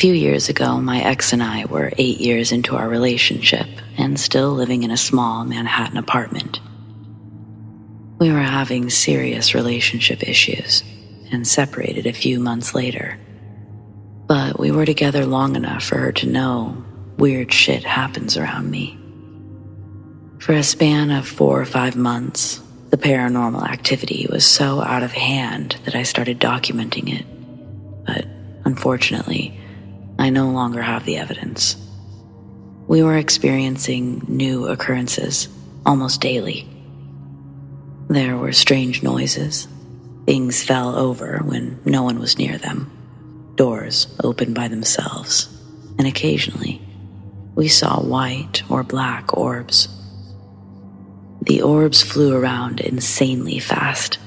few years ago, my ex and I were 8 years into our relationship and still living in a small Manhattan apartment. We were having serious relationship issues and separated a few months later. But we were together long enough for her to know weird shit happens around me. For a span of 4 or 5 months, the paranormal activity was so out of hand that I started documenting it. But unfortunately, I no longer have the evidence. We were experiencing new occurrences almost daily. There were strange noises. Things fell over when no one was near them. Doors opened by themselves, and occasionally we saw white or black orbs. The orbs flew around insanely fast,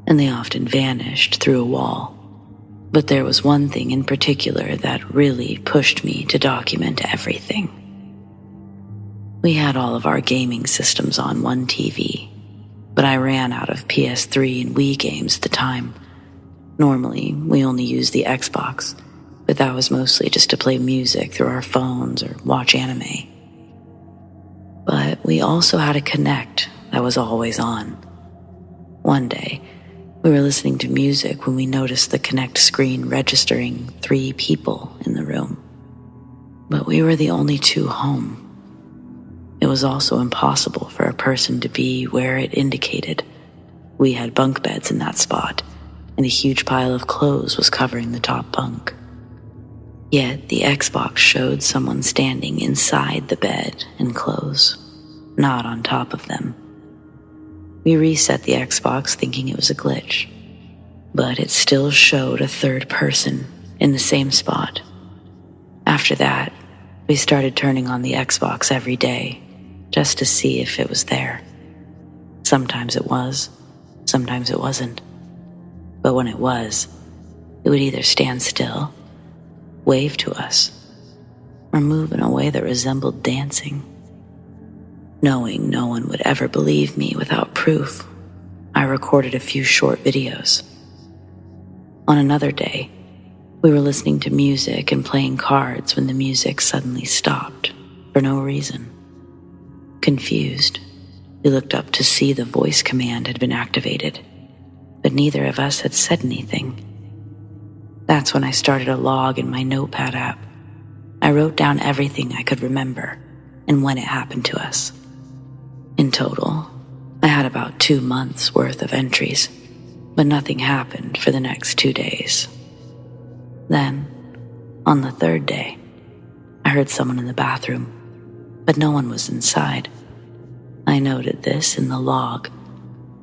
and they often vanished through a wall. But there was one thing in particular that really pushed me to document everything. We had all of our gaming systems on one TV, but I ran out of PS3 and Wii games at the time. Normally, we only used the Xbox, but that was mostly just to play music through our phones or watch anime. But we also had a Kinect that was always on. One day, we were listening to music when we noticed the Kinect screen registering 3 people in the room. But we were the only 2 home. It was also impossible for a person to be where it indicated. We had bunk beds in that spot, and a huge pile of clothes was covering the top bunk. Yet the Xbox showed someone standing inside the bed and clothes, not on top of them. We reset the Xbox thinking it was a glitch, but it still showed a 3rd person in the same spot. After that, we started turning on the Xbox every day just to see if it was there. Sometimes it was, sometimes it wasn't. But when it was, it would either stand still, wave to us, or move in a way that resembled dancing. Knowing no one would ever believe me without proof, I recorded a few short videos. On another day, we were listening to music and playing cards when the music suddenly stopped for no reason. Confused, we looked up to see the voice command had been activated, but neither of us had said anything. That's when I started a log in my notepad app. I wrote down everything I could remember and when it happened to us. In total, I had about 2 months worth of entries, but nothing happened for the next 2 days. Then, on the 3rd day, I heard someone in the bathroom, but no one was inside. I noted this in the log,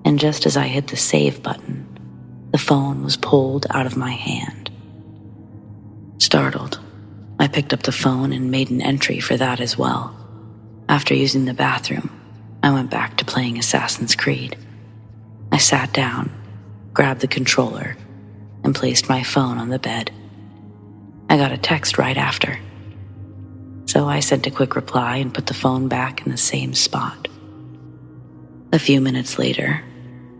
and just as I hit the save button, the phone was pulled out of my hand. Startled, I picked up the phone and made an entry for that as well. After using the bathroom, I went back to playing Assassin's Creed. I sat down, grabbed the controller, and placed my phone on the bed. I got a text right after, so I sent a quick reply and put the phone back in the same spot. A few minutes later,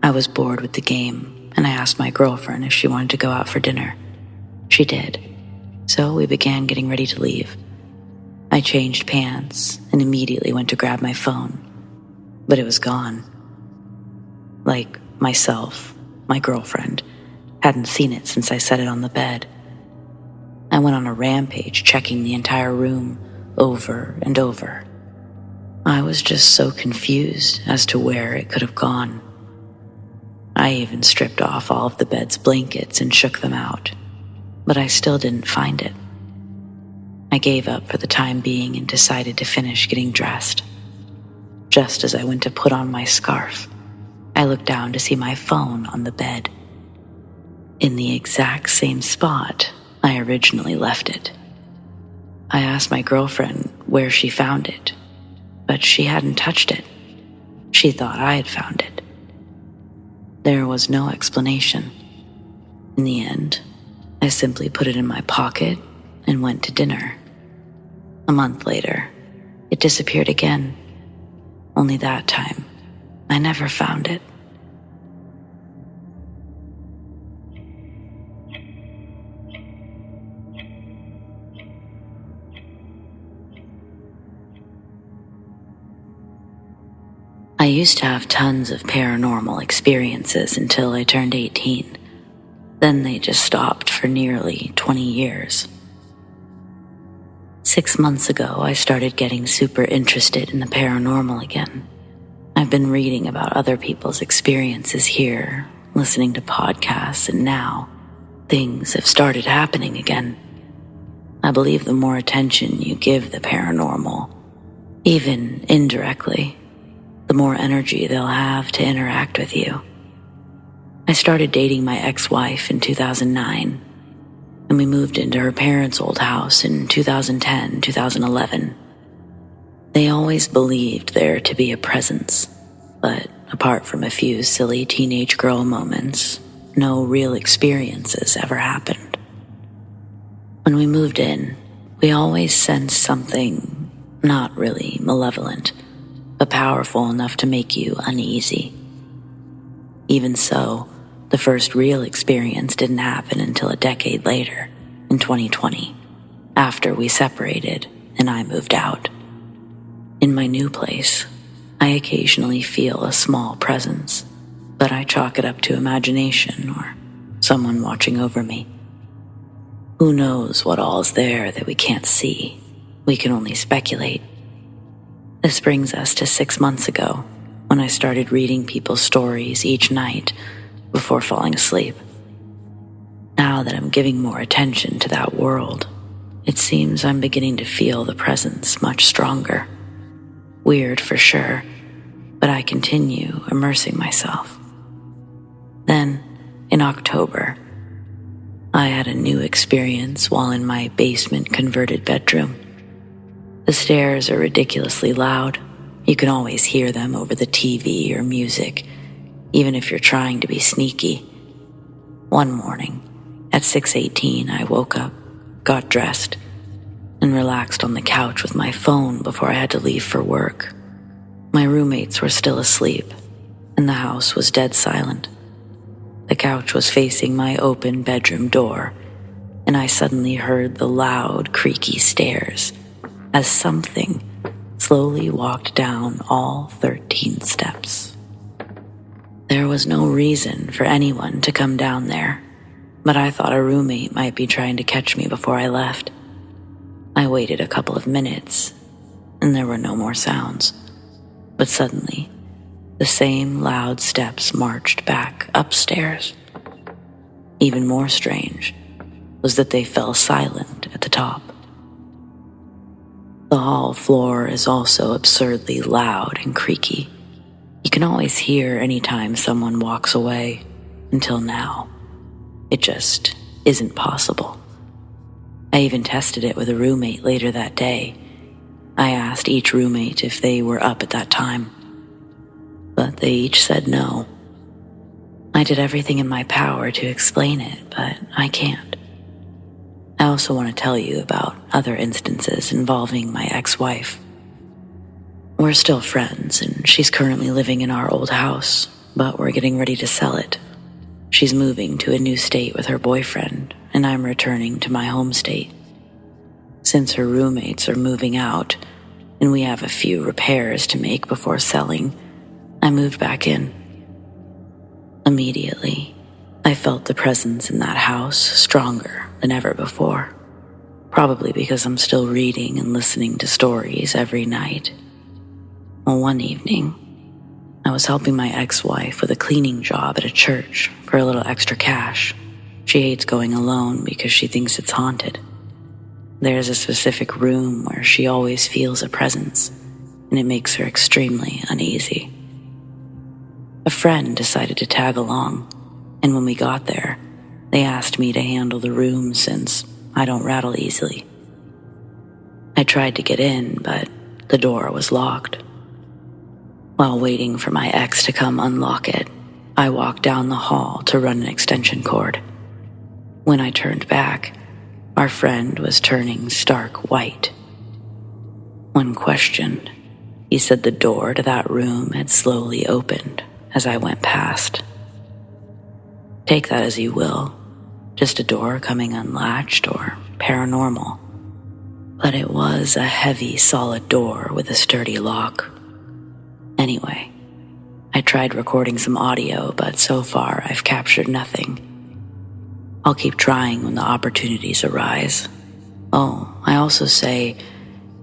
I was bored with the game, and I asked my girlfriend if she wanted to go out for dinner. She did, so we began getting ready to leave. I changed pants and immediately went to grab my phone, but it was gone. Like myself, my girlfriend, hadn't seen it since I set it on the bed. I went on a rampage checking the entire room over and over. I was just so confused as to where it could have gone. I even stripped off all of the bed's blankets and shook them out, but I still didn't find it. I gave up for the time being and decided to finish getting dressed. Just as I went to put on my scarf, I looked down to see my phone on the bed, in the exact same spot I originally left it. I asked my girlfriend where she found it, but she hadn't touched it. She thought I had found it. There was no explanation. In the end, I simply put it in my pocket and went to dinner. A month later, it disappeared again. Only that time, I never found it. I used to have tons of paranormal experiences until I turned 18. Then they just stopped for nearly 20 years. 6 months ago, I started getting super interested in the paranormal again. I've been reading about other people's experiences here, listening to podcasts, and now things have started happening again. I believe the more attention you give the paranormal, even indirectly, the more energy they'll have to interact with you. I started dating my ex-wife in 2009, and we moved into her parents' old house in 2010, 2011. They always believed there to be a presence, but apart from a few silly teenage girl moments, no real experiences ever happened. When we moved in, we always sensed something not really malevolent, but powerful enough to make you uneasy. Even so, the first real experience didn't happen until a decade later, in 2020, after we separated and I moved out. In my new place, I occasionally feel a small presence, but I chalk it up to imagination or someone watching over me. Who knows what all is there that we can't see? We can only speculate. This brings us to 6 months ago, when I started reading people's stories each night before falling asleep. Now that I'm giving more attention to that world, it seems I'm beginning to feel the presence much stronger. Weird for sure, but I continue immersing myself. Then, in October, I had a new experience while in my basement converted bedroom. The stairs are ridiculously loud. You can always hear them over the TV or music, even if you're trying to be sneaky. One morning, at 6:18, I woke up, got dressed, and relaxed on the couch with my phone before I had to leave for work. My roommates were still asleep, and the house was dead silent. The couch was facing my open bedroom door, and I suddenly heard the loud, creaky stairs as something slowly walked down all 13 steps. There was no reason for anyone to come down there, but I thought a roommate might be trying to catch me before I left. I waited a couple of minutes, and there were no more sounds. But suddenly, the same loud steps marched back upstairs. Even more strange was that they fell silent at the top. The hall floor is also absurdly loud and creaky. You can always hear anytime someone walks away. Until now, it just isn't possible. I even tested it with a roommate later that day. I asked each roommate if they were up at that time, but they each said no. I did everything in my power to explain it, but I can't. I also want to tell you about other instances involving my ex-wife. We're still friends, and she's currently living in our old house, but we're getting ready to sell it. She's moving to a new state with her boyfriend, and I'm returning to my home state. Since her roommates are moving out, and we have a few repairs to make before selling, I moved back in. Immediately, I felt the presence in that house stronger than ever before, probably because I'm still reading and listening to stories every night. Well, one evening, I was helping my ex-wife with a cleaning job at a church for a little extra cash. She hates going alone because she thinks it's haunted. There's a specific room where she always feels a presence, and it makes her extremely uneasy. A friend decided to tag along, and when we got there, they asked me to handle the room since I don't rattle easily. I tried to get in, but the door was locked. While waiting for my ex to come unlock it, I walked down the hall to run an extension cord. When I turned back, our friend was turning stark white. When questioned, he said the door to that room had slowly opened as I went past. Take that as you will, just a door coming unlatched or paranormal. But it was a heavy, solid door with a sturdy lock. Anyway, I tried recording some audio, but so far I've captured nothing. I'll keep trying when the opportunities arise. Oh, I also say,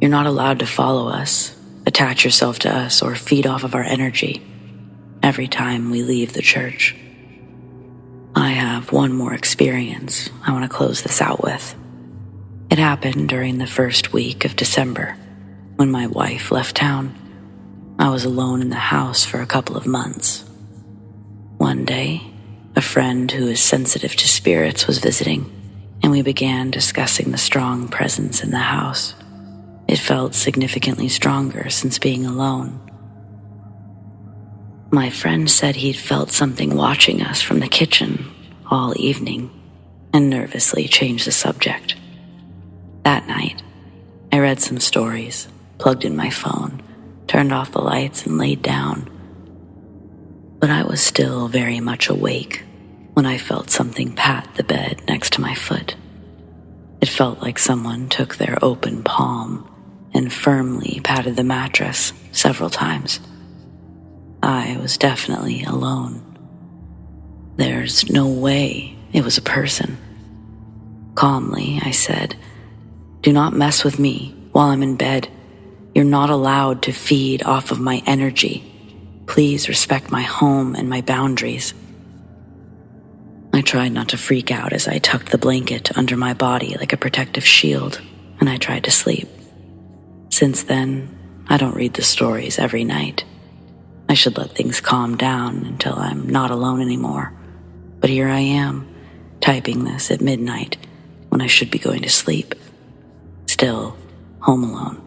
you're not allowed to follow us, attach yourself to us, or feed off of our energy every time we leave the church. I have one more experience I want to close this out with. It happened during the first week of December, when my wife left town. I was alone in the house for a couple of months. One day, a friend who is sensitive to spirits was visiting, and we began discussing the strong presence in the house. It felt significantly stronger since being alone. My friend said he'd felt something watching us from the kitchen all evening and nervously changed the subject. That night, I read some stories, plugged in my phone, turned off the lights and laid down. But I was still very much awake when I felt something pat the bed next to my foot. It felt like someone took their open palm and firmly patted the mattress several times. I was definitely alone. There's no way it was a person. Calmly, I said, "Do not mess with me while I'm in bed. You're not allowed to feed off of my energy. Please respect my home and my boundaries." I tried not to freak out as I tucked the blanket under my body like a protective shield, and I tried to sleep. Since then, I don't read the stories every night. I should let things calm down until I'm not alone anymore. But here I am, typing this at midnight when I should be going to sleep. Still home alone.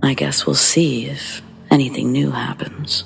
I guess we'll see if anything new happens.